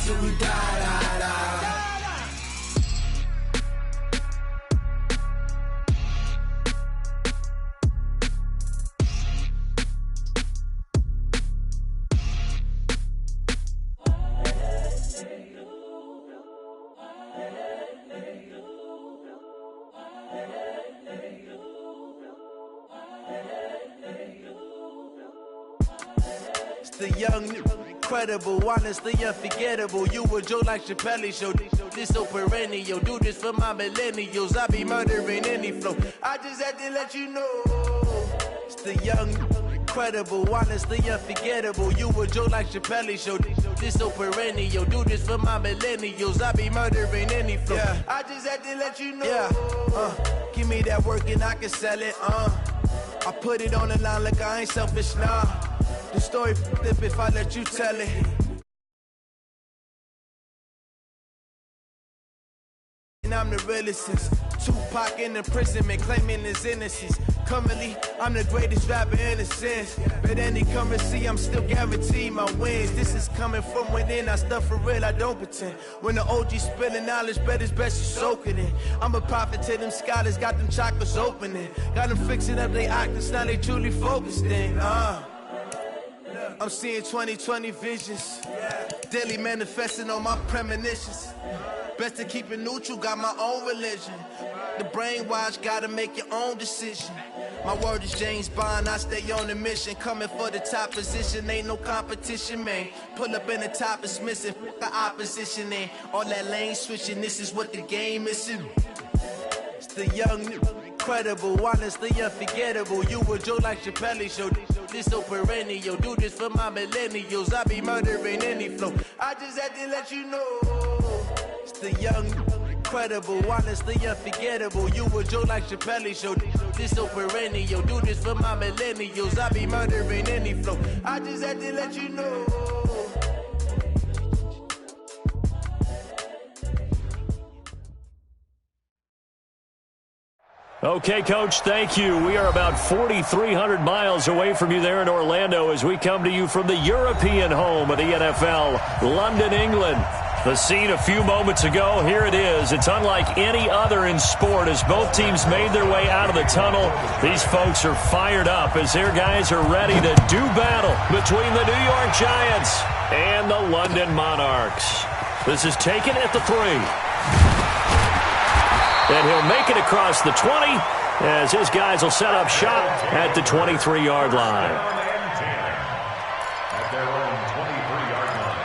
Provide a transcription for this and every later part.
till we die, die, die. The young, incredible, honestly unforgettable. You a Joe like Chappelle show. This so perennial. Do this for my millennials. I be murdering any flow. I just had to let you know. It's the young, incredible, honestly unforgettable. You a Joe like Chappelle show. This so perennial. Do this for my millennials. I be murdering any flow. Yeah. I just had to let you know. Yeah. Give me that work and I can sell it. I put it on the line like I ain't selfish, nah. The story flip if I let you tell it. And I'm the realest since Tupac in imprisonment, claiming his innocence. Currently, I'm the greatest rapper in a sense. But any currency, I'm still guaranteed my wins. This is coming from within, I stuff for real, I don't pretend. When the OG spilling knowledge, bet it's best you soak it in. I'm a prophet to them scholars, got them chakras opening. Got them fixing up they octaves, now they truly focused in. I'm seeing 2020 visions, daily manifesting on my premonitions. Best to keep it neutral, got my own religion. The brainwash, gotta make your own decision. My word is James Bond, I stay on the mission. Coming for the top position, ain't no competition, man. Pull up in the top, it's missing, the opposition ain't. All that lane switching, this is what the game is. It's the young, incredible, honestly unforgettable. You a Joe like Chappelle show. This so perennial. Do this for my millennials. I be murdering any flow. I just had to let you know. It's the young, incredible, honestly unforgettable. You a Joe like Chappelle show. This so perennial. Do this for my millennials. I be murdering any flow. I just had to let you know. Okay, Coach, thank you. We are about 4,300 miles away from you there in Orlando as we come to you from the European home of the NFL, London, England. The scene a few moments ago, here it is. It's unlike any other in sport as both teams made their way out of the tunnel. These folks are fired up as their guys are ready to do battle between the New York Giants and the London Monarchs. This is taken at the 3. And he'll make it across the 20 as his guys will set up shop at the 23-yard line. At their own 23-yard line.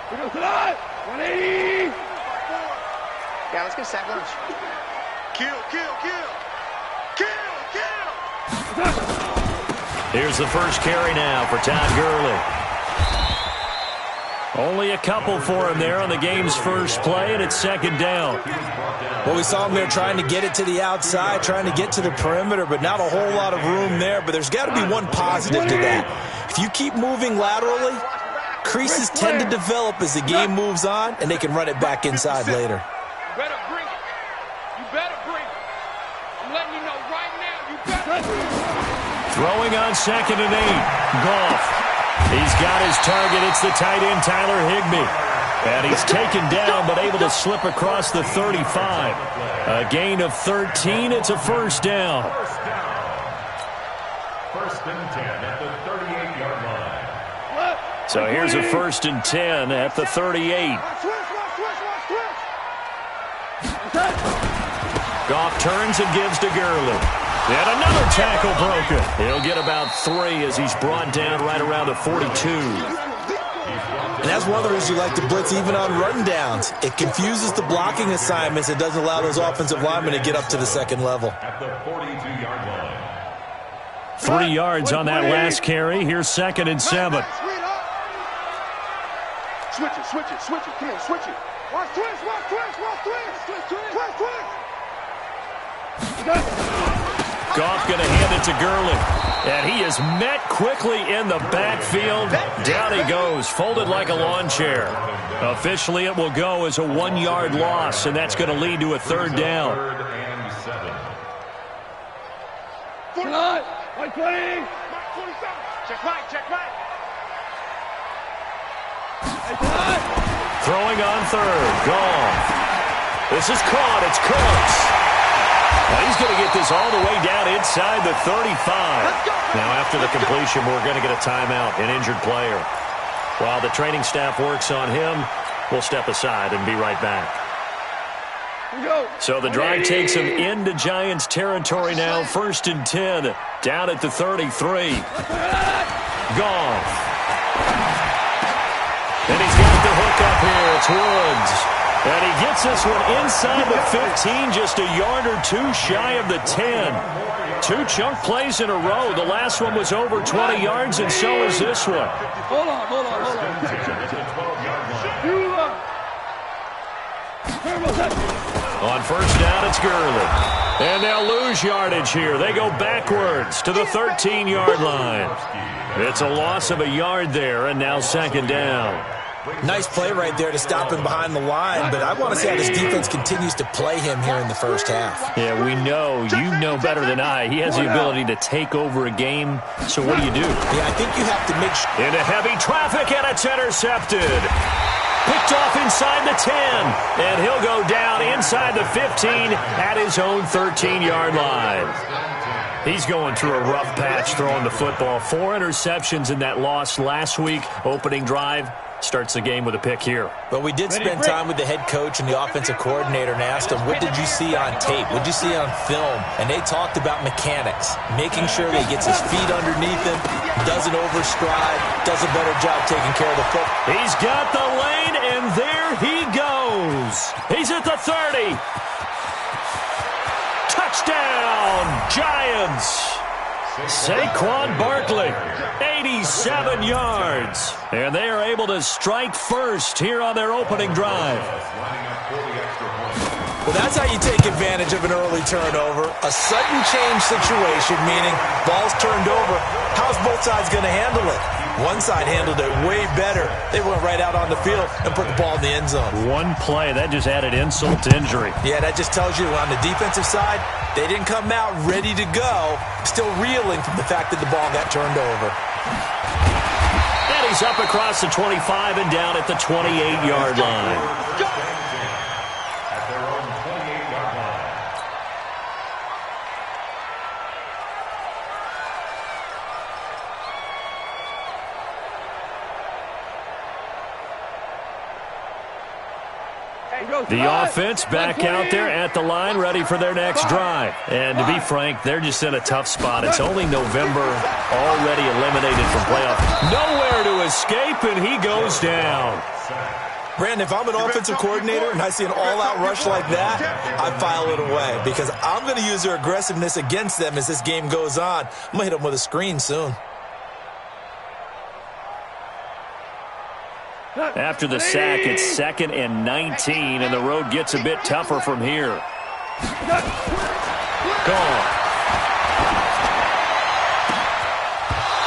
Here goes tonight. 180. Yeah, let's get a sack lunch. Kill, kill, kill. Kill, kill. Here's the first carry now for Todd Gurley. Only a couple for him there on the game's first play, and it's second down. Well, we saw him there trying to get it to the outside, trying to get to the perimeter, but not a whole lot of room there. But there's got to be one positive to that. If you keep moving laterally, creases tend to develop as the game moves on, and they can run it back inside later. You better bring it. You better bring it. I'm letting you know right now, you better. Throwing on 2nd and 8. Goff. He's got his target. It's the tight end, Tyler Higbee. And he's taken down, but able to slip across the 35. A gain of 13. It's a first down. First and 10 at the 38-yard line. So here's a 1st and 10 at the 38. Goff turns and gives to Gurley. And another tackle broken. He'll get about 3 as he's brought down right around the 42. And that's one of the reasons you like to blitz even on run downs. It confuses the blocking assignments. It doesn't allow those offensive linemen to get up to the second level. At the 42-yard line. 3 yards on that last carry. Here's 2nd and 7. Switch it, switch it, switch it. Come on, switch it. Watch twist, watch twist, watch twist. Twist, twist. Goff going to hand it to Gurley. And he is met quickly in the backfield. Down he goes, folded like a lawn chair. Officially, it will go as a 1-yard loss, and that's going to lead to a 3rd down. 3rd and 7. White 20. Check right, check right. Throwing on third. Gone. This is caught. It's Cooks. Now he's going to get this all the way down inside the 35. Now after the completion, we're going to get a timeout, an injured player. While the training staff works on him, we'll step aside and be right back. So the drive takes him into Giants territory now. 1st and 10, down at the 33. Gone. And he's got the hook up here. It's Woods. And he gets this one inside the 15, just a yard or two shy of the 10. 2 chunk plays in a row. The last one was over 20 yards, and so is this one. Hold on. On first down, it's Gurley. And they'll lose yardage here. They go backwards to the 13-yard line. It's a loss of a yard there, and now 2nd down. Nice play right there to stop him behind the line, but I want to see how this defense continues to play him here in the first half. Yeah, we know. You know better than I. He has the ability to take over a game, so what do you do? Yeah, I think you have to make sure. Into heavy traffic, and it's intercepted. Picked off inside the 10, and he'll go down inside the 15 at his own 13-yard line. He's going through a rough patch throwing the football. 4 interceptions in that loss last week. Opening drive starts the game with a pick here. But we did spend time with the head coach and the offensive coordinator and asked him, what did you see on tape? What did you see on film? And they talked about mechanics, making sure that he gets his feet underneath him, doesn't overstride, does a better job taking care of the football. He's got the lane, and there he goes. He's at the 30. Touchdown, Giants. Saquon Barkley, 87 yards. And they are able to strike first here on their opening drive. Well, that's how you take advantage of an early turnover. A sudden change situation, meaning ball's turned over. How's both sides going to handle it? One side handled it way better. They went right out on the field and put the ball in the end zone. One play, that just added insult to injury. Yeah, that just tells you on the defensive side, they didn't come out ready to go, still reeling from the fact that the ball got turned over. And he's up across the 25 and down at the 28-yard line. At their own 28-yard line. The offense back out there at the line, ready for their next drive. And to be frank, they're just in a tough spot. It's only November, already eliminated from playoff. Nowhere to escape, and he goes down. Brandon, if I'm an offensive coordinator and I see an all-out rush like that, I file it away because I'm going to use their aggressiveness against them as this game goes on. I'm going to hit them with a screen soon. After the sack, it's 2nd and 19, and the road gets a bit tougher from here. Gone.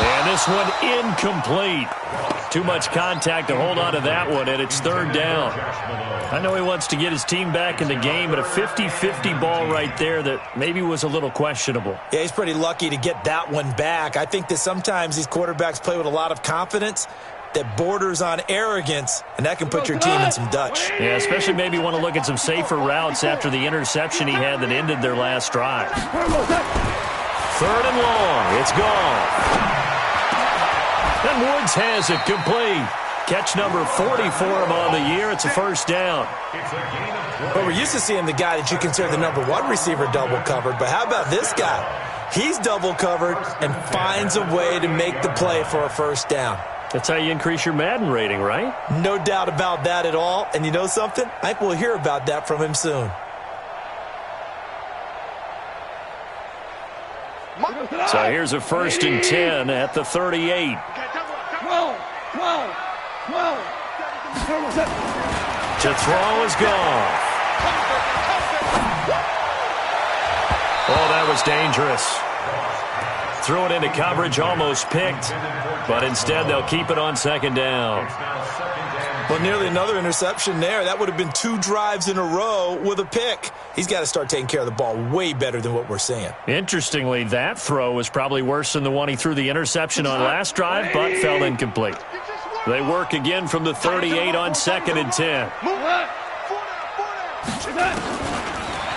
And this one incomplete. Too much contact to hold on to that one, and it's 3rd down. I know he wants to get his team back in the game, but a 50-50 ball right there that maybe was a little questionable. Yeah, he's pretty lucky to get that one back. I think that sometimes these quarterbacks play with a lot of confidence that borders on arrogance, and that can put your team in some Dutch. Yeah, especially maybe want to look at some safer routes after the interception he had that ended their last drive. 3rd and long. It's gone. And Woods has it complete. Catch number 40 for him on the year. It's a 1st down. But we're used to seeing the guy that you consider the number 1 receiver double covered. But how about this guy? He's double covered and finds a way to make the play for a 1st down. That's how you increase your Madden rating, right? No doubt about that at all. And you know something? I think we'll hear about that from him soon. So here's a 1st and 10 at the 38. 12. To throw is gone. Oh, that was dangerous. Threw it into coverage, almost picked, but instead they'll keep it on 2nd down. Well, nearly another interception there. That would have been 2 drives in a row with a pick. He's got to start taking care of the ball way better than what we're seeing. Interestingly, that throw was probably worse than the one he threw the interception on last drive, but fell incomplete. They work again from the 38 on 2nd and 10.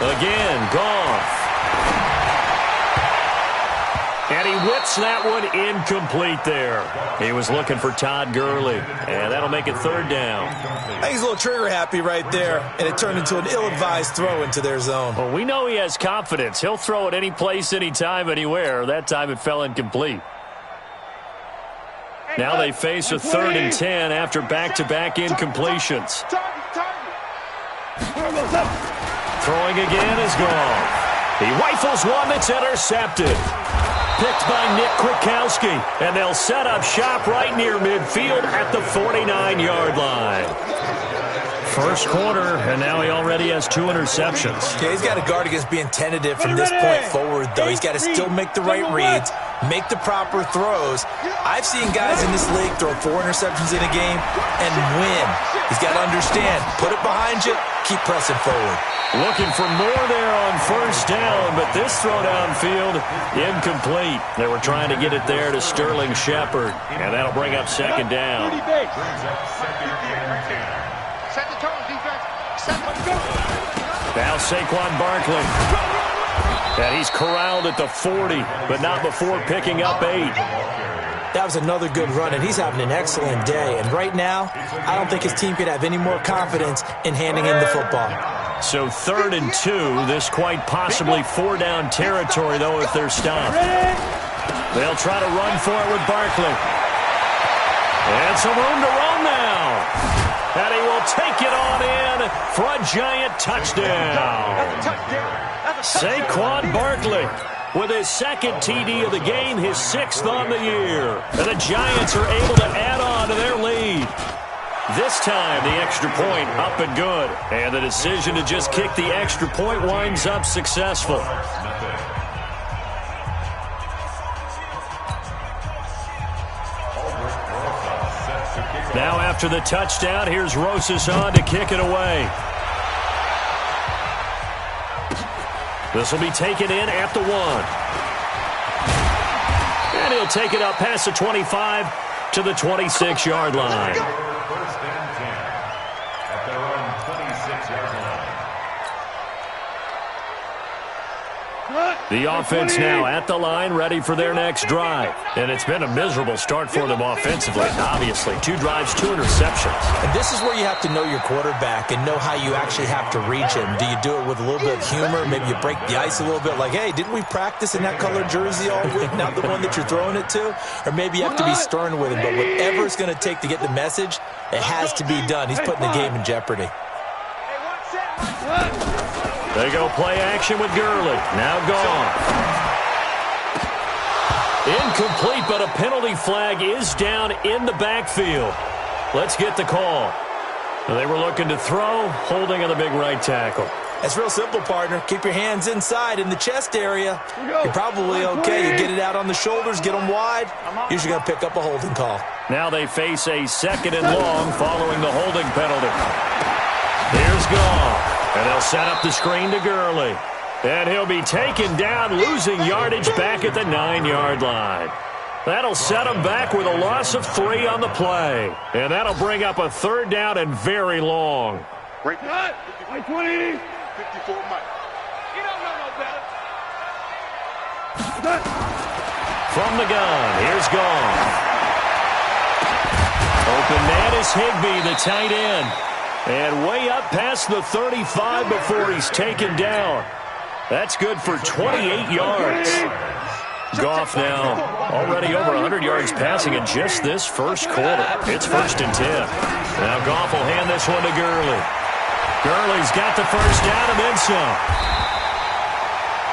Again, Goff. And he whips that one incomplete there. He was looking for Todd Gurley, and that'll make it 3rd down. I think he's a little trigger happy right there, and it turned into an ill-advised throw into their zone. Well, we know he has confidence. He'll throw it any place, anytime, anywhere. That time it fell incomplete. Now they face a 3rd and 10 after back-to-back incompletions. Throwing again is Goff. He rifles one that's intercepted. Picked by Nick Kwiatkowski, and they'll set up shop right near midfield at the 49-yard line. First quarter, and now he already has 2 interceptions. Okay, he's got to guard against being tentative from this point forward, though. He's got to still make the right reads, make the proper throws. I've seen guys in this league throw 4 interceptions in a game and win. He's got to understand, put it behind you, keep pressing forward. Looking for more there on 1st down, but this throw downfield, incomplete. They were trying to get it there to Sterling Shepard, and that'll bring up 2nd down. Set the tone, defense. Now Saquon Barkley. And he's corralled at the 40, but not before picking up 8. That was another good run, and he's having an excellent day. And right now, I don't think his team could have any more confidence in handing him the football. So 3rd and 2, this quite possibly 4-down territory, though, if they're stopped. They'll try to run for it with Barkley. And some room to roam now. And he will take it on in for a giant touchdown. Saquon Barkley with his 2nd TD of the game, his 6th on the year. And the Giants are able to add on to their lead. This time, the extra point up and good. And the decision to just kick the extra point winds up successful. Now after the touchdown, here's Rosas on to kick it away. This will be taken in at the 1. And he'll take it up past the 25 to the 26-yard line. First and 10 at their own 26-yard line. The offense now at the line, ready for their next drive. And it's been a miserable start for them offensively. Obviously, 2 drives, 2 interceptions. And this is where you have to know your quarterback and know how you actually have to reach him. Do you do it with a little bit of humor? Maybe you break the ice a little bit, like, hey, didn't we practice in that colored jersey all week, not the one that you're throwing it to? Or maybe you have to be stern with him. But whatever it's going to take to get the message, it has to be done. He's putting the game in jeopardy. They go play action with Gurley. Now gone. Incomplete, but a penalty flag is down in the backfield. Let's get the call. They were looking to throw, holding on the big right tackle. That's real simple, partner. Keep your hands inside in the chest area. You're probably okay. You get it out on the shoulders, get them wide. Usually going to pick up a holding call. Now they face a 2nd and long following the holding penalty. Here's Goff. And they'll set up the screen to Gurley. And he'll be taken down, losing yardage back at the 9-yard line. That'll set him back with a loss of 3 on the play. And that'll bring up a 3rd down and very long. Right. 20. 54 Mike. You don't know no better. From the gun, here's Goff. Open man is Higbee, the tight end. And way up past the 35 before he's taken down. That's good for 28 yards. Goff now already over 100 yards passing in just this first quarter. It's 1st and 10. Now Goff will hand this one to Gurley. Gurley's got the first down and then some.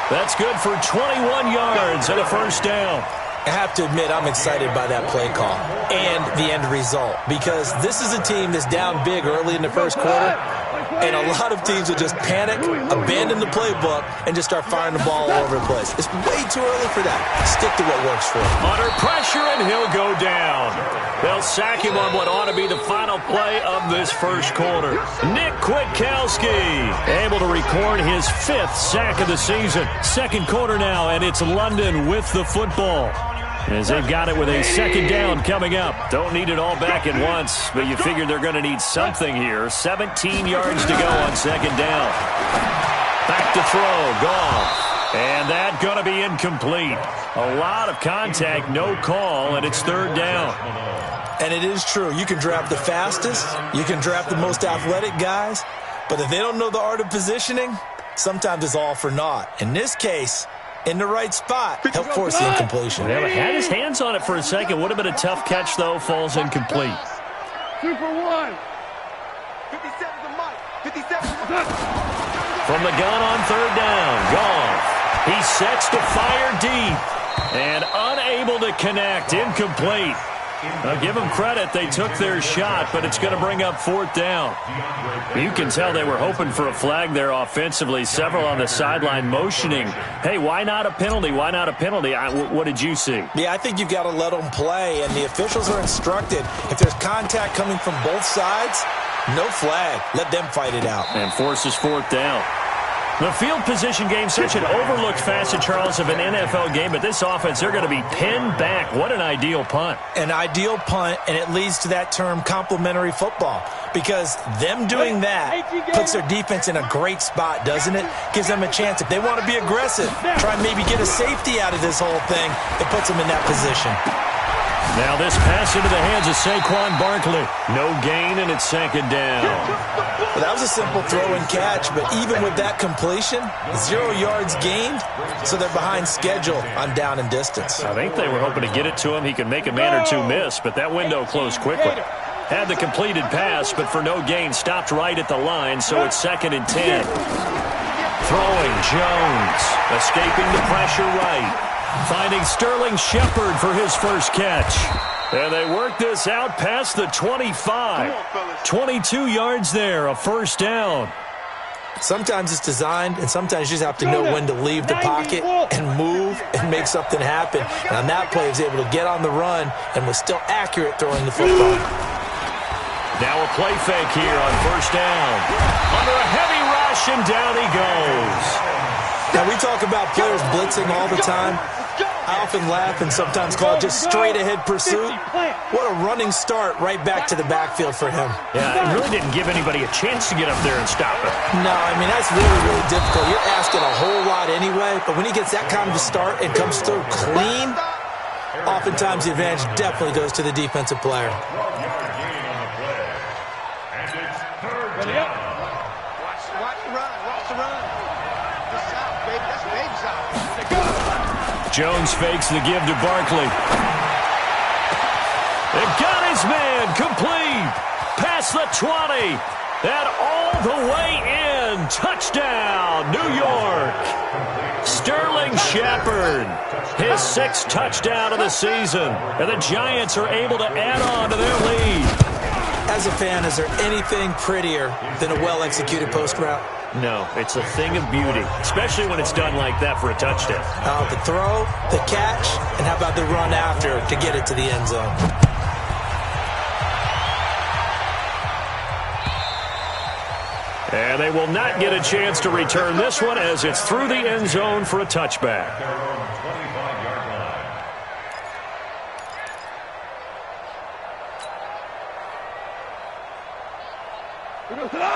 That's good for 21 yards and a 1st down. I have to admit, I'm excited by that play call and the end result, because this is a team that's down big early in the first quarter. And a lot of teams will just panic, abandon the playbook, and just start firing the ball all over the place. It's way too early for that. Stick to what works for him. Under pressure, and he'll go down. They'll sack him on what ought to be the final play of this first quarter. Nick Kwiatkowski able to record his 5th sack of the season. Second quarter now, and it's London with the football, as they've got it with a second down coming up. Don't need it all back at once, but you figure they're going to need something here. 17 yards to go on second down. Back to throw, Goff. And that going to be incomplete. A lot of contact, no call, and it's third down. And it is true. You can draft the fastest. You can draft the most athletic guys. But if they don't know the art of positioning, sometimes it's all for naught. In this case, in the right spot, help force the incompletion. Yeah, had his hands on it for a second. Would have been a tough catch, though. Falls incomplete. 2 for 1. 57 to Mike. 57. From the gun on third down, Goff. He sets to fire deep and unable to connect. Incomplete. Now, give them credit. They took their shot, but it's going to bring up fourth down. You can tell they were hoping for a flag there offensively. Several on the sideline motioning, hey, why not a penalty? Why not a penalty? What did you see? Yeah, I think you've got to let them play, and the officials are instructed. If there's contact coming from both sides, no flag. Let them fight it out. And forces fourth down. The field position game, such an overlooked facet, Charles, of an NFL game, but this offense, they're going to be pinned back. What an ideal punt. An ideal punt, and it leads to that term complementary football, because them doing that puts their defense in a great spot, doesn't it? Gives them a chance. If they want to be aggressive, try and maybe get a safety out of this whole thing, it puts them in that position. Now this pass into the hands of Saquon Barkley. No gain, and it's second down. Well, that was a simple throw and catch, but even with that completion, 0 yards gained, so they're behind schedule on down and distance. I think they were hoping to get it to him. He could make a man or two miss, but that window closed quickly. Had the completed pass, but for no gain, stopped right at the line, so it's 2nd and 10. Throwing, Jones, escaping the pressure right. Finding Sterling Shepard for his first catch. And they work this out past the 25. 22 yards there, a first down. Sometimes it's designed, and sometimes you just have to know when to leave the pocket and move and make something happen. And on that play, he was able to get on the run and was still accurate throwing the football. Now a play fake here on first down. Under a heavy rush, and down he goes. Now, we talk about players blitzing all the time. I often laugh and sometimes call it just straight-ahead pursuit. What a running start right back to the backfield for him. Yeah, it really didn't give anybody a chance to get up there and stop it. No, I mean, that's really, really difficult. You're asking a whole lot anyway, but when he gets that kind of a start and comes through clean, oftentimes the advantage definitely goes to the defensive player. Watch the run. Watch the run. That's south, baby. That's baby south. Jones fakes the give to Barkley. It got his man complete. Past the 20. And all the way in. Touchdown, New York. Sterling Shepard. His 6th touchdown of the season. And the Giants are able to add on to their lead. As a fan, is there anything prettier than a well-executed post route? No, it's a thing of beauty, especially when it's done like that for a touchdown. The throw, the catch, and how about the run after to get it to the end zone? And they will not get a chance to return this one as it's through the end zone for a touchback.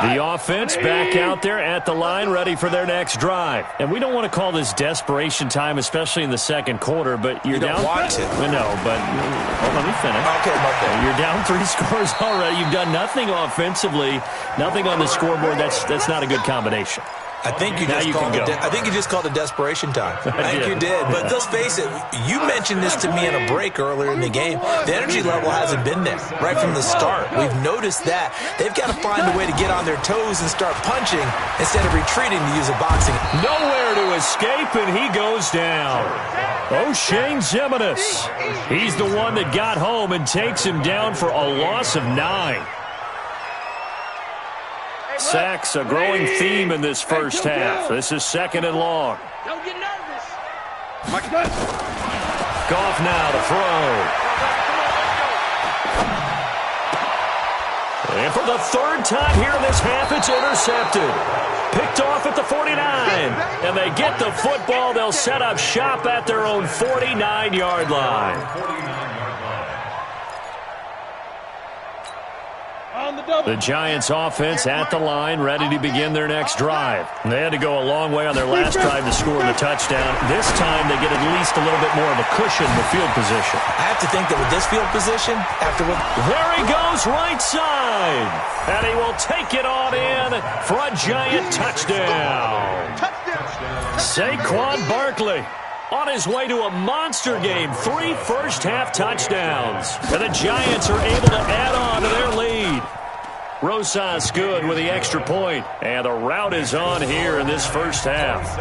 The offense back out there at the line, ready for their next drive. And we don't want to call this desperation time, especially in the second quarter, but you're down. You don't want to. No, but let me finish. Okay, okay. You're down 3 scores already. You've done nothing offensively, nothing on the scoreboard. That's not a good combination. I think you just called it desperation time. I think you did. But let's face it, you mentioned this to me in a break earlier in the game. The energy level hasn't been there right from the start. We've noticed that. They've got to find a way to get on their toes and start punching instead of retreating to use a boxing. Nowhere to escape, and he goes down. O'Shane Ximines. He's the one that got home and takes him down for a loss of 9. Sacks, a growing theme in this first half. This is 2nd and long. Don't get nervous. Goff now to throw. And for the 3rd time here in this half, it's intercepted. Picked off at the 49. And they get the football. They'll set up shop at their own 49-yard line. The Giants offense at the line, ready to begin their next drive. They had to go a long way on their last drive to score the touchdown. This time they get at least a little bit more of a cushion with field position. I have to think that with this field position, after what... There he goes, right side. And he will take it on in for a Giant touchdown. Saquon Barkley on his way to a monster game. 3 first-half touchdowns. And the Giants are able to add on to their lead. Rosas good with the extra point. And the rout is on here in this first half.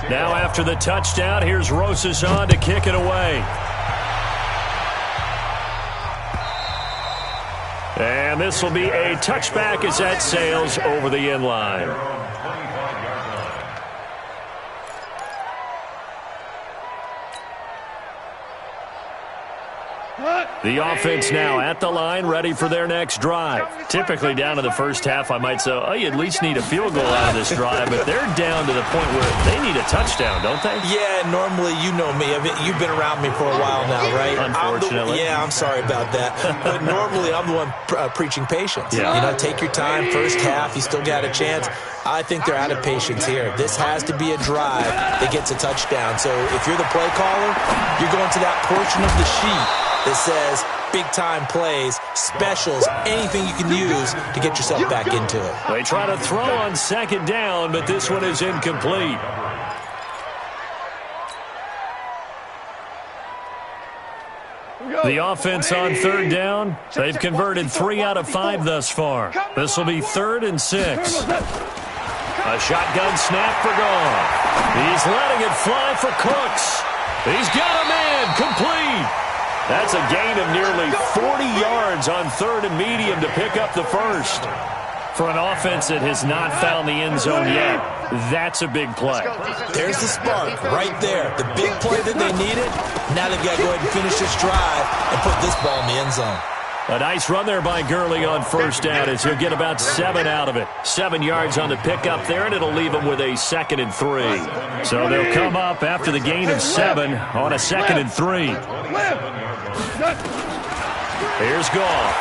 Now after the touchdown, here's Rosas on to kick it away. And this will be a touchback as that sails over the end line. The offense now at the line, ready for their next drive. Typically down to the first half, I might say, oh, you at least need a field goal out of this drive, but they're down to the point where they need a touchdown, don't they? Yeah, normally, you know me. You've been around me for a while now, right? Unfortunately. I'm sorry about that. But normally, I'm the one preaching patience. Yeah. You know, take your time. First half, you still got a chance. I think they're out of patience here. This has to be a drive that gets a touchdown. So if you're the play caller, you're going to that portion of the sheet that says big-time plays, specials, anything you can use to get yourself back into it. They try to throw on 2nd down, but this one is incomplete. The offense on 3rd down, they've converted 3 out of 5 thus far. This will be 3rd and 6. A shotgun snap for Goff. He's letting it fly for Cooks. He's got a man, complete. That's a gain of nearly 40 yards on 3rd and medium to pick up the first. For an offense that has not found the end zone yet, that's a big play. There's the spark right there. The big play that they needed. Now they've got to go ahead and finish this drive and put this ball in the end zone. A nice run there by Gurley on 1st down as he'll get about 7 out of it. 7 yards on the pickup there, and it'll leave him with a 2nd and 3. So they'll come up after the gain of 7 on a 2nd and 3. Here's Goff.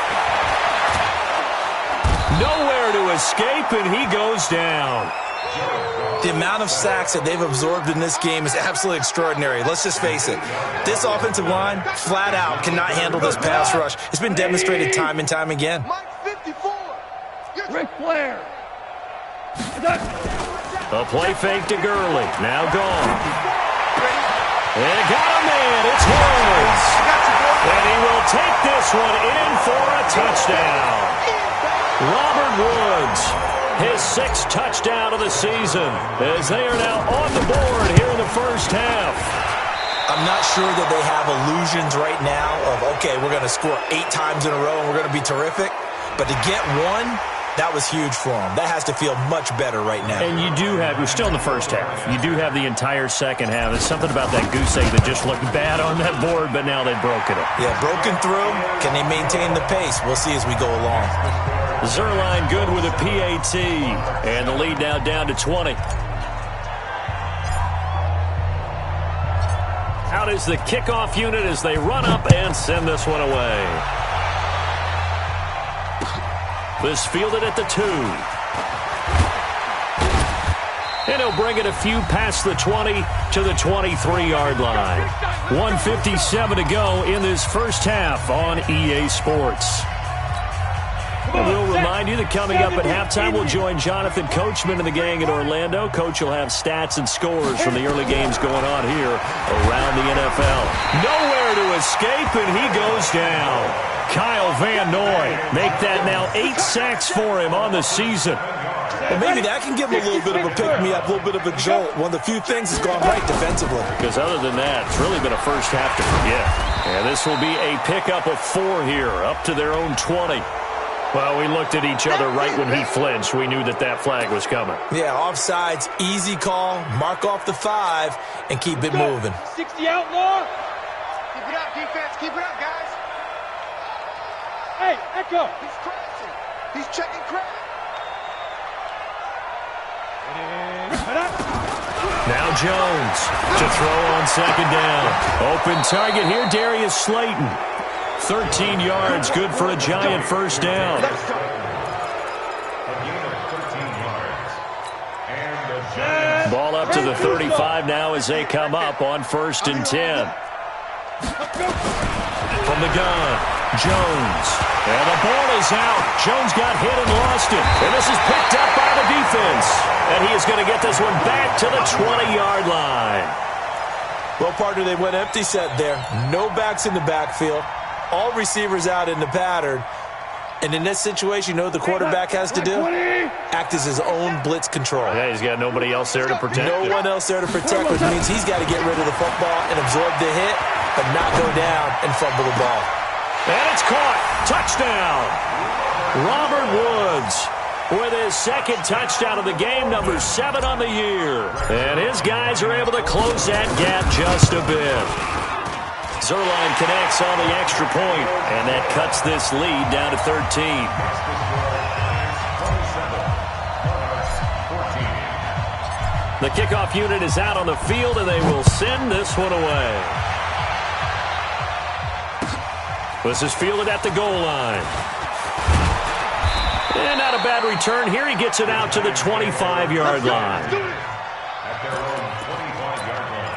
Nowhere to escape, and he goes down. The amount of sacks that they've absorbed in this game is absolutely extraordinary. Let's just face it. This offensive line, flat out, cannot handle this pass rush. It's been demonstrated time and time again. Ric Flair. A play fake to Gurley. Now gone. And got a man. It's Woods. And he will take this one in for a touchdown. Robert Woods, his 6th touchdown of the season, as they are now on the board here in the first half. I'm not sure that they have illusions right now of, okay, we're going to score 8 times in a row and we're going to be terrific. But to get one, that was huge for them. That has to feel much better right now. And you do have, we're still in the first half. You do have the entire second half. There's something about that goose egg that just looked bad on that board, but now they've broken it. Yeah, broken through. Can they maintain the pace? We'll see as we go along. Zerline good with a PAT. And the lead now down to 20. Out is the kickoff unit as they run up and send this one away. This fielded at the 2. And he'll bring it a few past the 20 to the 23-yard line. 1:57 to go in this first half on EA Sports. And we'll remind you that coming up at halftime, we'll join Jonathan Coachman and the gang in Orlando. Coach will have stats and scores from the early games going on here around the NFL. Nowhere to escape, and he goes down. Kyle Van Noy make that now 8 sacks for him on the season. Well, maybe that can give him a little bit of a pick-me-up, a little bit of a jolt. One of the few things that's gone right defensively. Because other than that, it's really been a first half to forget. And this will be a pickup of 4 here, up to their own 20. Well, we looked at each other right when he flinched. We knew that that flag was coming. Yeah, offsides, easy call, mark off the 5, and keep it moving. 60 outlaw. Keep it up, defense. Keep it up, guys. Hey, Echo. He's crashing. He's checking crack. Now Jones to throw on second down. Open target here, Darius Slayton. 13 yards, good for a Giant first down. Ball up to the 35 now as they come up on 1st and 10. From the gun, Jones. And the ball is out. Jones got hit and lost it. And this is picked up by the defense. And he is going to get this one back to the 20-yard line. Well, partner, they went empty set there. No backs in the backfield. All receivers out in the pattern. And in this situation, you know what the quarterback has to do? Act as his own blitz control. Yeah, he's got nobody else there to protect. No one else there to protect, which means he's got to get rid of the football and absorb the hit, but not go down and fumble the ball. And it's caught. Touchdown. Robert Woods with his second touchdown of the game, number 7 on the year. And his guys are able to close that gap just a bit. Zerline connects on the extra point, and that cuts this lead down to 13. The kickoff unit is out on the field, and they will send this one away. This is fielded at the goal line. And not a bad return here. He gets it out to the 25-yard line. At their own 25-yard line.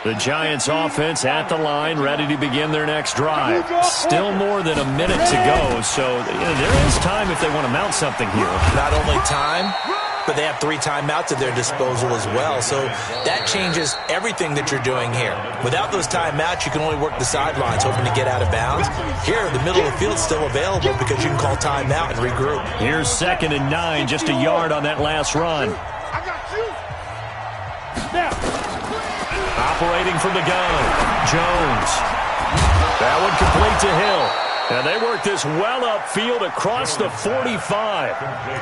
The Giants offense at the line, ready to begin their next drive. Still more than a minute to go, so there is time if they want to mount something here. Not only time, but they have 3 timeouts at their disposal as well, so that changes everything that you're doing here. Without those timeouts, you can only work the sidelines, hoping to get out of bounds. Here, the middle of the field is still available because you can call timeout and regroup. Here's 2nd and 9, just a yard on that last run. I got you. Now. Operating from the gun, Jones. That one complete to Hill. And they work this well upfield across the 45.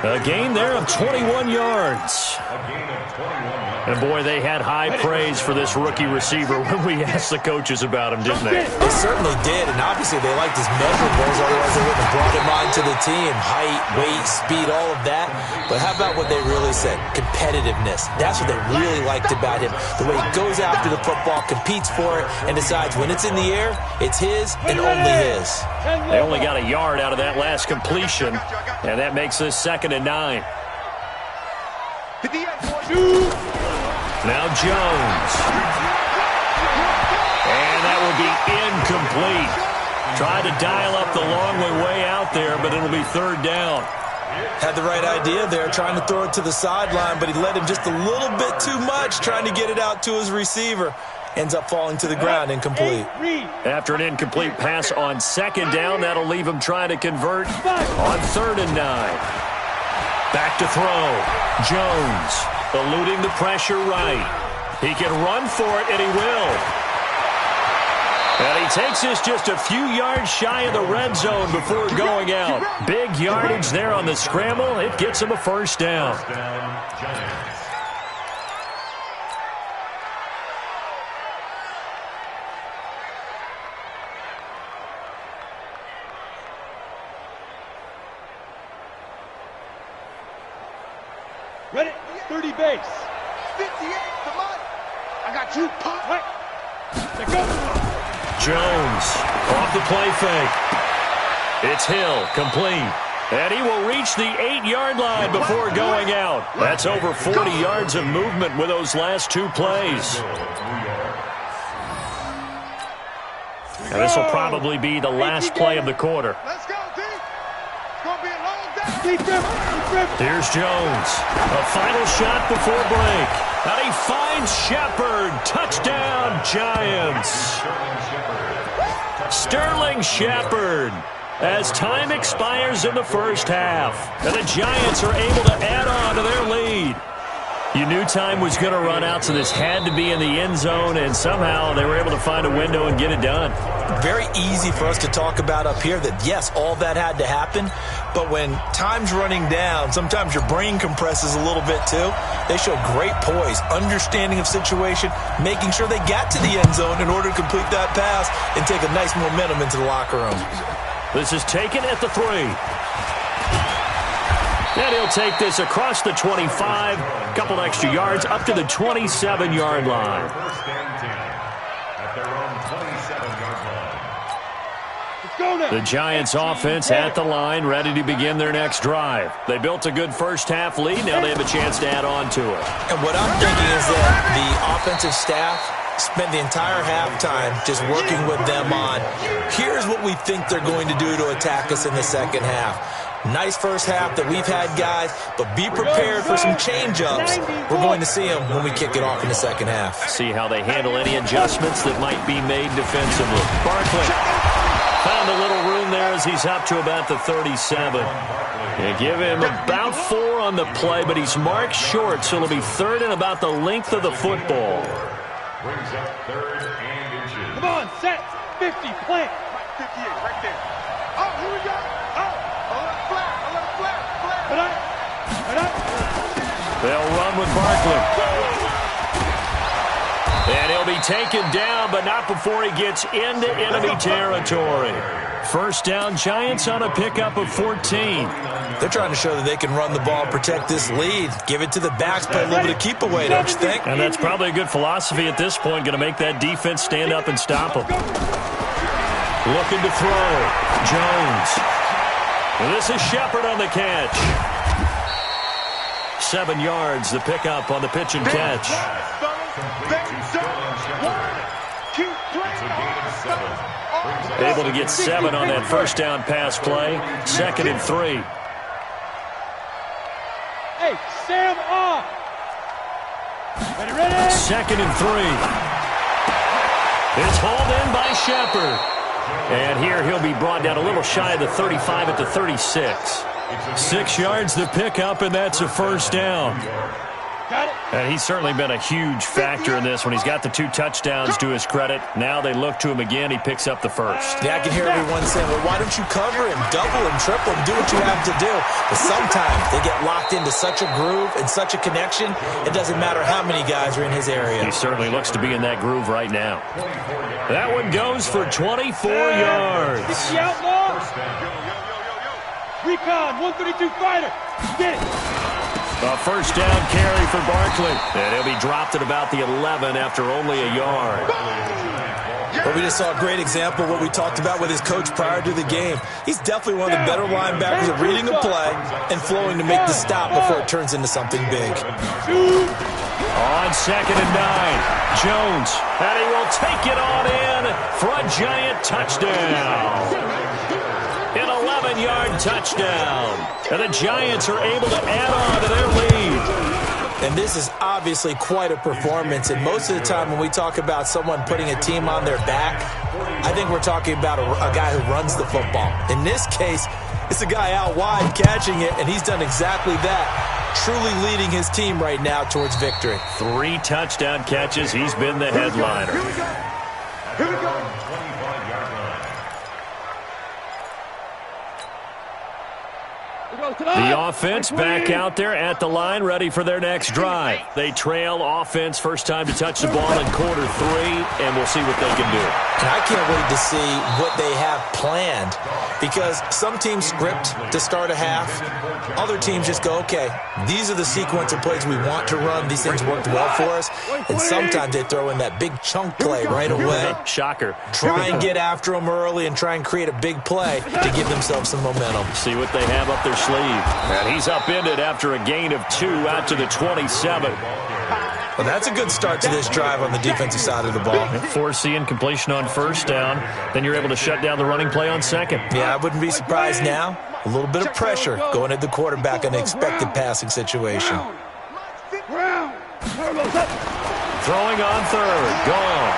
A gain there of 21 yards. And, boy, they had high praise for this rookie receiver when we asked the coaches about him, didn't they? They certainly did, and obviously they liked his measurables, otherwise they wouldn't have brought him onto the team. Height, weight, speed, all of that. But how about what they really said? Competitiveness. That's what they really liked about him. The way he goes after the football, competes for it, and decides when it's in the air, it's his and only his. They only got a yard out of that last completion, and that makes this 2nd and 9. Now Jones. And that will be incomplete. Tried to dial up the long way out there, but it'll be 3rd down. Had the right idea there, trying to throw it to the sideline, but he led him just a little bit too much, trying to get it out to his receiver. Ends up falling to the ground, incomplete. After an incomplete pass on 2nd down, that'll leave him trying to convert on 3rd and 9. Back to throw. Jones eluding the pressure right. He can run for it, and he will. And he takes this just a few yards shy of the red zone before going out. Big yardage there on the scramble. It gets him a 1st down. Ready? 30 base. 58, come on. I got you, pop. Right. Let go. Jones off the play fake. It's Hill, complete. And he will reach the 8-yard line before going out. That's over 40 yards of movement with those last 2 plays. And this will probably be the last play of the quarter. Let's go, team. It's going to be a long day. Here's Jones. A final shot before break. And he finds Shepard. Touchdown, Giants. Sterling Shepard. as time expires in the first half. And the Giants are able to add on to their lead. You knew time was going to run out, so this had to be in the end zone, and somehow they were able to find a window and get it done. Very easy for us to talk about up here that, yes, all that had to happen, but when time's running down, sometimes your brain compresses a little bit too. They show great poise, understanding of situation, making sure they got to the end zone in order to complete that pass and take a nice momentum into the locker room. This is taken at the 3. And he'll take this across the 25, couple extra yards up to the 27-yard line. First and 10 at their own 27-yard line. Let's go now. The Giants offense at the line, ready to begin their next drive. They built a good first-half lead. Now they have a chance to add on to it. And what I'm thinking is that the offensive staff spent the entire halftime just working with them on, here's what we think they're going to do to attack us in the second half. Nice first half that we've had, guys, but be prepared for some change-ups. We're going to see them when we kick it off in the second half. See how they handle any adjustments that might be made defensively. Barkley found a little room there as he's up to about the 37. They give him about 4 on the play, but he's marked short, so it'll be third and about the length of the football. Brings up third and inches. Come on, set. 50, plant. 58, right there. Oh, here we go. Oh, flat. Put up. Put up. They'll run with Barkley. And he'll be taken down, but not before he gets into enemy territory. First down, Giants on a pickup of 14. They're trying to show that they can run the ball, protect this lead, give it to the backs, play a little bit of keep away, don't you think? And that's probably a good philosophy at this point, going to make that defense stand up and stop them. Looking to throw. Jones. And this is Shepard on the catch. 7 yards, the pickup on the pitch and catch. Able to get 7 on that first down pass play. 2nd and 3. Hey, Sam off. Ready? 2nd and 3. It's hauled in by Shepard. And here he'll be brought down a little shy of the 35 at the 36. 6 yards the pickup, and that's a first down. Got it. And he's certainly been a huge factor in this when he's got the 2 touchdowns to his credit. Now they look to him again. He picks up the first. Yeah, I can hear everyone saying, well, why don't you cover him, double him, triple him, do what you have to do. But sometimes they get locked into such a groove and such a connection, it doesn't matter how many guys are in his area. He certainly looks to be in that groove right now. That one goes for 24 yards. Get the outlaw. Recon, 132 fighter. Get it. A first down carry for Barkley. And he'll be dropped at about the 11 after only a yard. But we just saw a great example of what we talked about with his coach prior to the game. He's definitely one of the better linebackers at reading a play and flowing to make the stop before it turns into something big. On 2nd and 9, Jones. And he will take it on in for a Giant touchdown. An 11-yard touchdown. And the Giants are able to add on to their lead. And this is obviously quite a performance. And most of the time when we talk about someone putting a team on their back, I think we're talking about a guy who runs the football. In this case, it's a guy out wide catching it, and he's done exactly that, truly leading his team right now towards victory. 3 touchdown catches. He's been the headliner. Here we go. The offense back out there at the line, ready for their next drive. They trail offense, first time to touch the ball in quarter 3, and we'll see what they can do. And I can't wait to see what they have planned, because some teams script to start a half. Other teams just go, okay, these are the sequence of plays we want to run. These things worked well for us. And sometimes they throw in that big chunk play right away. Shocker. Try and get after them early and try and create a big play to give themselves some momentum. See what they have up their sleeve. And he's upended after a gain of 2 out to the 27. Well, that's a good start to this drive on the defensive side of the ball. Forcing completion on first down. Then you're able to shut down the running play on second. Yeah, I wouldn't be surprised now. A little bit of pressure going at the quarterback in an expected passing situation. Throwing on third. Gone.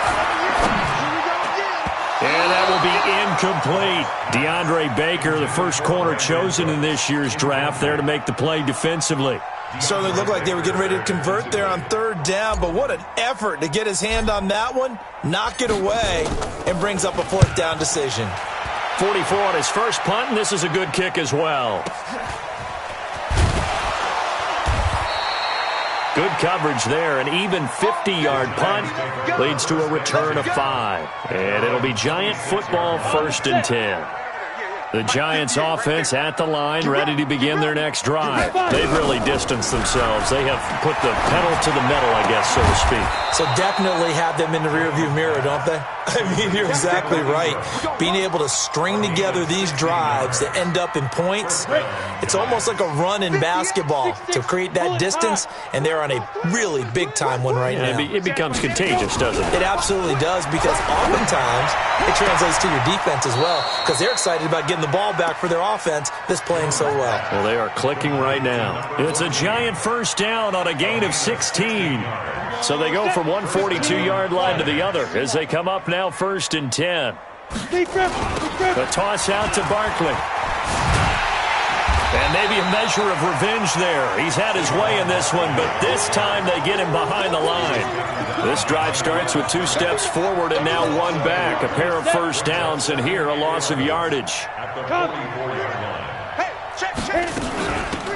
And that will be incomplete. DeAndre Baker, the first corner chosen in this year's draft, there to make the play defensively. Certainly looked like they were getting ready to convert there on third down, but what an effort to get his hand on that one, knock it away, and brings up a fourth down decision. 44 on his first punt, and this is a good kick as well. Good coverage there. An even 50-yard punt leads to a return of 5. And it'll be Giant football, 1st and 10. The Giants offense at the line, ready to begin their next drive. They've really distanced themselves. They have put the pedal to the metal, I guess, so to speak. So definitely have them in the rearview mirror, don't they? I mean, you're exactly right. Being able to string together these drives that end up in points, it's almost like a run in basketball to create that distance, and they're on a really big-time one right now. It becomes contagious, doesn't it? It absolutely does, because oftentimes it translates to your defense as well, because they're excited about getting the ball back for their offense that's playing so well. Well, they are clicking right now. It's a Giant first down on a gain of 16. So they go from one 42-yard line to the other as they come up now 1st and 10. The toss out to Barkley. And maybe a measure of revenge there. He's had his way in this one, but this time they get him behind the line. This drive starts with 2 steps forward and now 1 back. A pair of first downs, and here a loss of yardage.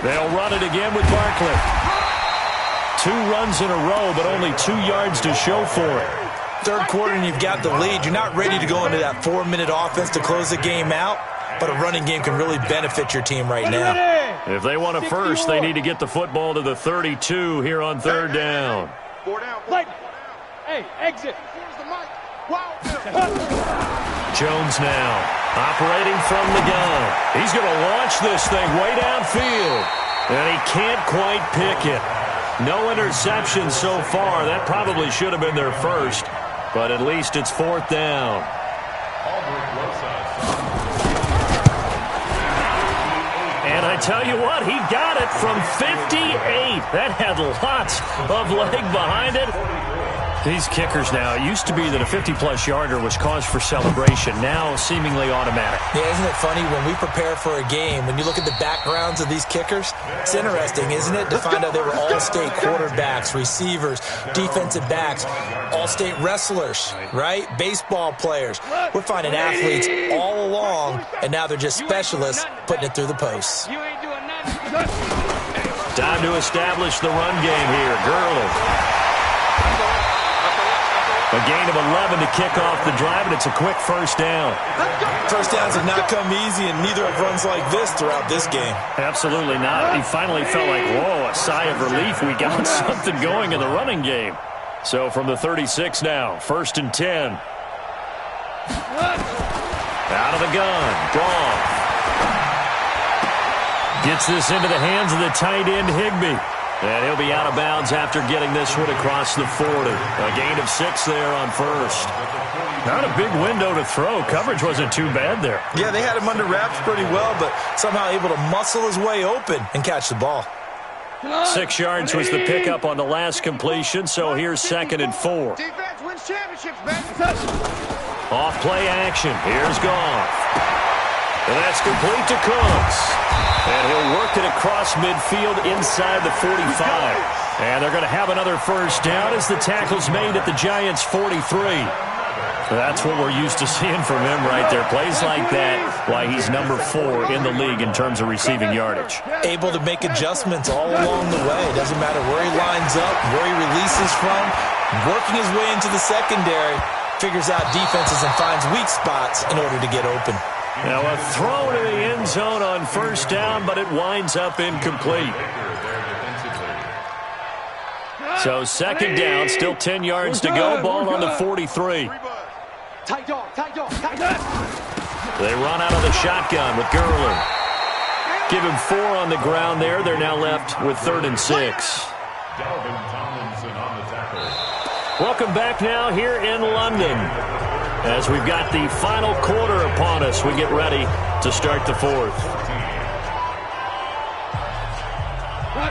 They'll run it again with Barkley. 2 runs in a row, but only 2 yards to show for it. Third quarter and you've got the lead. You're not ready to go into that 4-minute offense to close the game out, but a running game can really benefit your team right now. If they want a first, they need to get the football to the 32 here on 3rd down. 4 down. Hey, exit. Jones now operating from the gun. He's going to launch this thing way downfield, and he can't quite pick it. No interceptions so far. That probably should have been their first, but at least it's 4th down. And I tell you what, he got it from 58. That had lots of leg behind it. These kickers now, it used to be that a 50-plus yarder was cause for celebration. Now seemingly automatic. Yeah, isn't it funny when we prepare for a game, when you look at the backgrounds of these kickers, it's interesting, isn't it, to find out they were all-state quarterbacks, receivers, defensive backs, all-state wrestlers, right? Baseball players. We're finding athletes all along, and now they're just specialists putting it through the posts. Time to establish the run game here. Gurley. A gain of 11 to kick off the drive, and it's a quick first down. First downs have not come easy, and neither have runs like this throughout this game. Absolutely not. He finally felt like, whoa, a sigh of relief. We got something going in the running game. So from the 36 now, 1st and 10. Out of the gun. Gone. Gets this into the hands of the tight end, Higbee. And he'll be out of bounds after getting this one across the 40. A gain of 6 there on 1st. Not a big window to throw. Coverage wasn't too bad there. Yeah, they had him under wraps pretty well, but somehow able to muscle his way open and catch the ball. 6 yards was the pickup on the last completion, so here's 2nd and 4. Defense wins championships, baby. Off play action. Here's Goff. And that's complete to Cooks. And he'll work it across midfield inside the 45. And they're going to have another first down as the tackle's made at the Giants' 43. That's what we're used to seeing from him right there. Plays like that, why he's number 4 in the league in terms of receiving yardage. Able to make adjustments all along the way. Doesn't matter where he lines up, where he releases from. Working his way into the secondary, figures out defenses and finds weak spots in order to get open. Now a throw to the end zone on 1st down, but it winds up incomplete. So 2nd down, still 10 yards to go. Ball on the 43. Tight dog, tight dog, tight dog. They run out of the shotgun with Gurley. Give him 4 on the ground there. They're now left with 3rd and 6. Welcome back now here in London. As we've got the final quarter upon us, we get ready to start the 4th.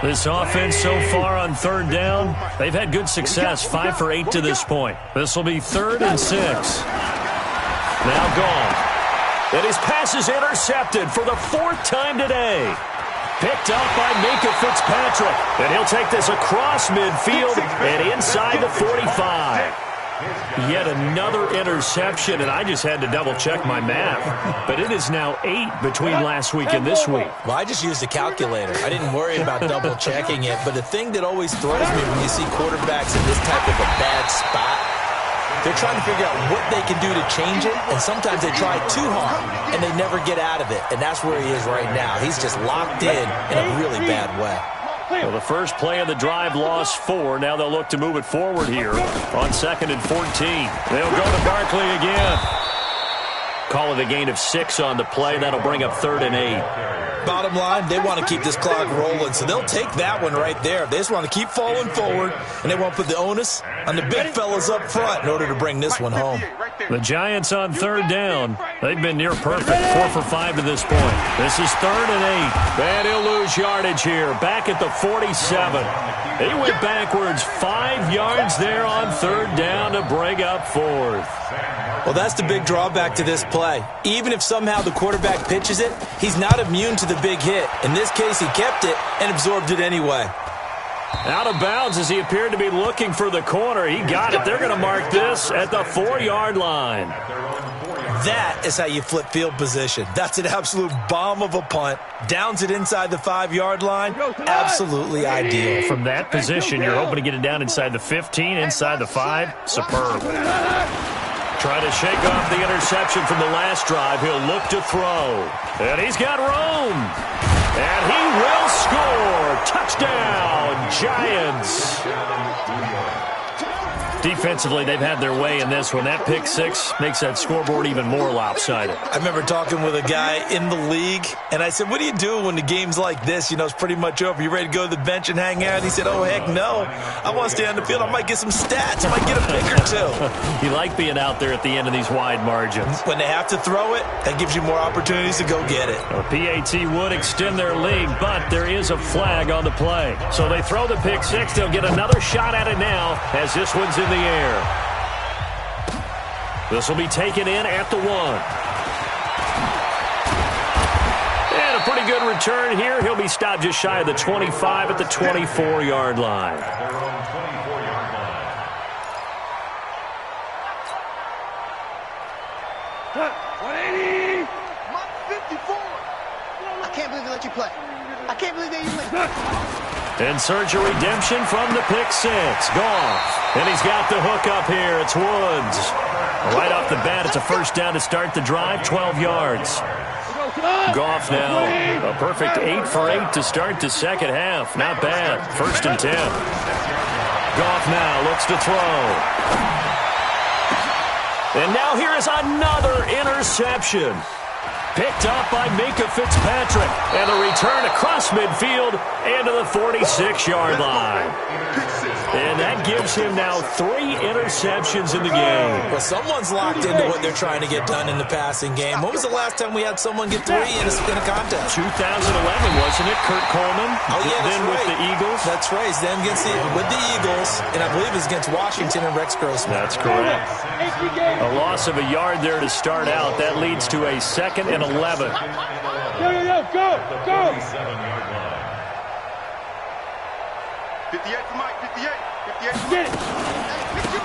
This offense so far on 3rd down, they've had good success, 5 for 8 to this point. This will be 3rd and 6. Now gone. And his pass is intercepted for the 4th time today. Picked up by Minka Fitzpatrick. And he'll take this across midfield and inside the 45. Yet another interception, and I just had to double-check my math. But it is now 8 between last week and this week. Well, I just used a calculator. I didn't worry about double-checking it. But the thing that always throws me when you see quarterbacks in this type of a bad spot, they're trying to figure out what they can do to change it, and sometimes they try too hard, and they never get out of it. And that's where he is right now. He's just locked in a really bad way. Well, the first play of the drive lost 4. Now they'll look to move it forward here on 2nd and 14. They'll go to Barkley again. Call it a gain of 6 on the play. That'll bring up 3rd and 8. Bottom line, they want to keep this clock rolling, so they'll take that one right there. They just want to keep falling forward, and they want to put the onus on the big fellas up front in order to bring this one home. The Giants on 3rd down. They've been near perfect, 4 for 5 to this point. This is 3rd and 8. And he'll lose yardage here, back at the 47. He went backwards 5 yards there on 3rd down to bring up 4th. Well, that's the big drawback to this play. Even if somehow the quarterback pitches it, he's not immune to the big hit. In this case, he kept it and absorbed it anyway. Out of bounds as he appeared to be looking for the corner. He got it. They're going to mark this at the 4-yard line. That is how you flip field position. That's an absolute bomb of a punt. Downs it inside the 5-yard line. Absolutely ideal. From that position, you're hoping to get it down inside the 15, inside the 5. Superb. Trying to shake off the interception from the last drive. He'll look to throw. And he's got room. And he will score. Touchdown, Giants. Defensively, they've had their way in this one. That pick 6 makes that scoreboard even more lopsided. I remember talking with a guy in the league, and I said, what do you do when the game's like this? You know, it's pretty much over. You ready to go to the bench and hang out? And he said, oh, heck no. I want to stay on the field. I might get some stats. I might get a pick or 2. You like being out there at the end of these wide margins. When they have to throw it, that gives you more opportunities to go get it. A PAT would extend their lead, but there is a flag on the play. So they throw the pick 6. They'll get another shot at it now as this one's in the air. This will be taken in at the 1. And a pretty good return here. He'll be stopped just shy of the 25 at the 24-yard line. I can't believe they let you play. I can't believe they even let you play. And surge a redemption from the pick 6. Goff. And he's got the hook up here. It's Woods. Right off the bat, it's a first down to start the drive, 12 yards. Goff now, a perfect 8 for 8 to start the second half. Not bad. 1st and 10. Goff now looks to throw. And now here is another interception. Picked up by Minka Fitzpatrick. And the return across midfield and to the 46-yard line. And that gives him now 3 interceptions in the game. Well, someone's locked into what they're trying to get done in the passing game. When was the last time we had someone get 3 in a contest? 2011, wasn't it? Kurt Coleman. Oh, yeah, then right. with the Eagles. That's right. Then with the Eagles, and I believe it's against Washington and Rex Grossman. That's correct. A loss of a yard there to start out. That leads to a 2nd and 11. Go! 58 for Mike, 58 for Get Mike. it!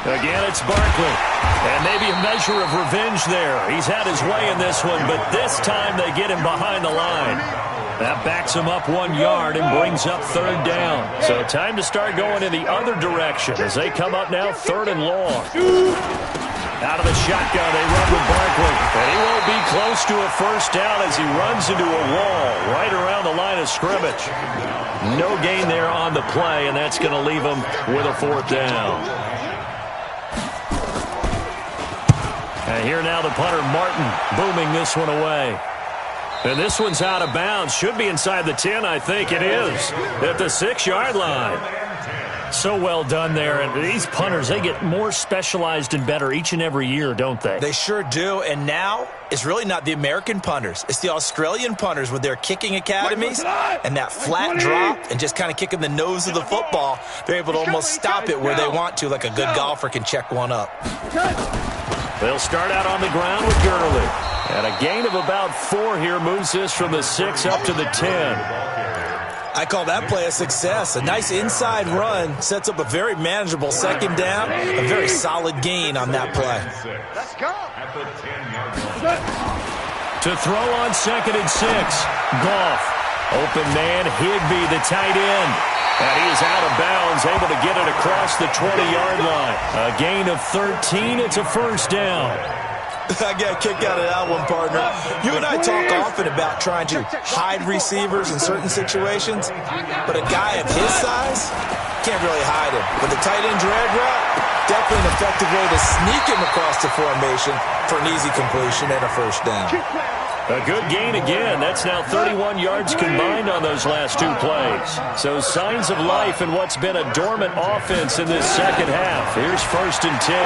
Again, it's Barkley. And maybe a measure of revenge there. He's had his way in this one, but this time they get him behind the line. That backs him up 1 yard and brings up 3rd down. So time to start going in the other direction as they come up now 3rd and long. Out of the shotgun, they run with Barkley. And he won't be close to a first down as he runs into a wall right around the line of scrimmage. No gain there on the play, and that's going to leave him with a 4th down. And here now the punter, Martin, booming this one away. And this one's out of bounds. Should be inside the 10, I think it is. At the 6-yard line. So well done there. And these punters, they get more specialized and better each and every year, don't they? They sure do. And now it's really not the American punters. It's the Australian punters with their kicking academies and that flat drop and just kind of kicking the nose of the football. They're able to almost stop it where they want to, like a good golfer can check one up. They'll start out on the ground with Gurley. And a gain of about 4 here moves this from the 6 up to the 10. I call that play a success. A nice inside run sets up a very manageable second down. A very solid gain on that play. Let's go. To throw on 2nd and 6. Goff. Open man, Higbee, the tight end. And he is out of bounds, able to get it across the 20-yard line. A gain of 13. It's a first down. I got a kick out of that one, partner. You and I talk often about trying to hide receivers in certain situations, but a guy of his size can't really hide him. But the tight end drag route, definitely an effective way to sneak him across the formation for an easy completion and a first down. A good gain again. That's now 31 yards combined on those last 2 plays. So signs of life in what's been a dormant offense in this second half. Here's 1st and 10.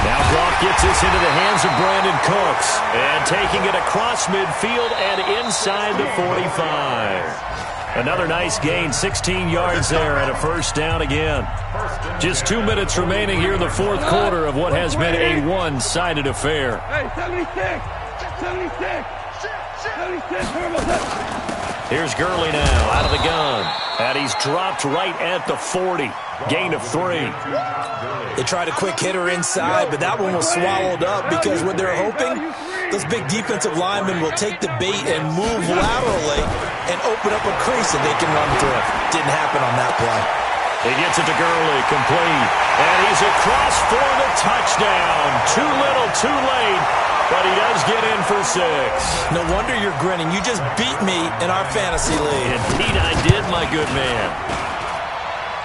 Now Goff gets this into the hands of Brandon Cooks. And taking it across midfield and inside the 45. Another nice gain, 16 yards there and a first down again. Just 2 minutes remaining here in the 4th quarter of what has been a one-sided affair. Hey, 76! 76! 76! Here's Gurley now out of the gun. And he's dropped right at the 40. Gain of 3. They tried a quick hitter inside, but that one was swallowed up because what they're hoping, those big defensive linemen will take the bait and move laterally and open up a crease that they can run through. Didn't happen on that play. He gets it to Gurley, complete. And he's across for the touchdown. Too little, too late. But he does get in for 6. No wonder you're grinning. You just beat me in our fantasy league. Indeed I did, my good man.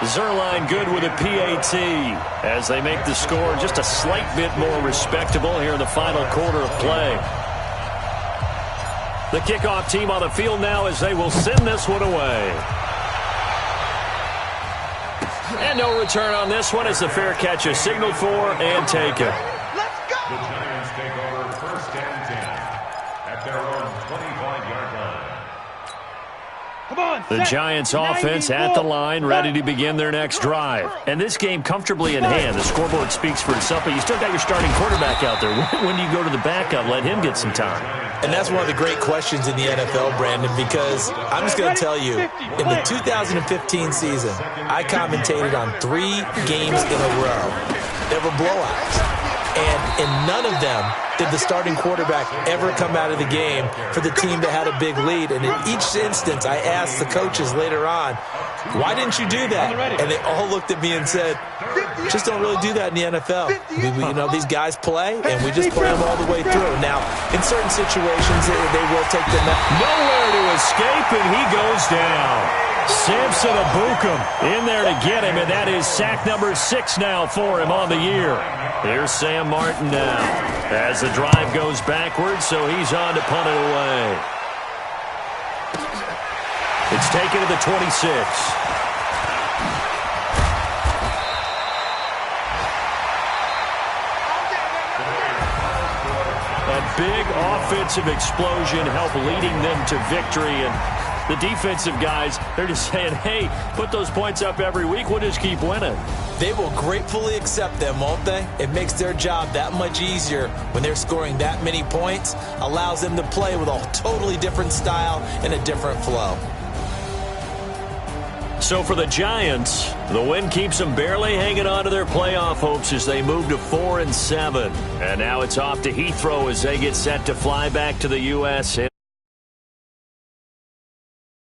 Zerline good with a PAT as they make the score just a slight bit more respectable here in the final quarter of play. The kickoff team on the field now as they will send this one away. And no return on this one as the fair catch is signaled for and taken. Let's go. The Giants take over 1st and 10 at their own 25-yard line. Come on, The Giants offense at the line, ready to begin their next drive. And this game comfortably in hand. The scoreboard speaks for itself, but you still got your starting quarterback out there. When do you go to the backup? Let him get some time. And that's one of the great questions in the NFL, Brandon, because I'm just going to tell you, in the 2015 season, I commentated on 3 games in a row. They were blowouts. And in none of them did the starting quarterback ever come out of the game for the team that had a big lead. And in each instance, I asked the coaches later on, why didn't you do that? And they all looked at me and said, just don't really do that in the NFL. You know, these guys play, and we just play them all the way through. Now, in certain situations, they will take the net. Nowhere to escape, and he goes down. Samson Abukum in there to get him, and that is sack number 6 now for him on the year. Here's Sam Martin now as the drive goes backwards, so he's on to punt it away. It's taken to the 26. A big offensive explosion helped leading them to victory, and the defensive guys, they're just saying, hey, put those points up every week. We'll just keep winning. They will gratefully accept them, won't they? It makes their job that much easier when they're scoring that many points. Allows them to play with a totally different style and a different flow. So for the Giants, the win keeps them barely hanging on to their playoff hopes as they move to 4-7. And now it's off to Heathrow as they get set to fly back to the U.S.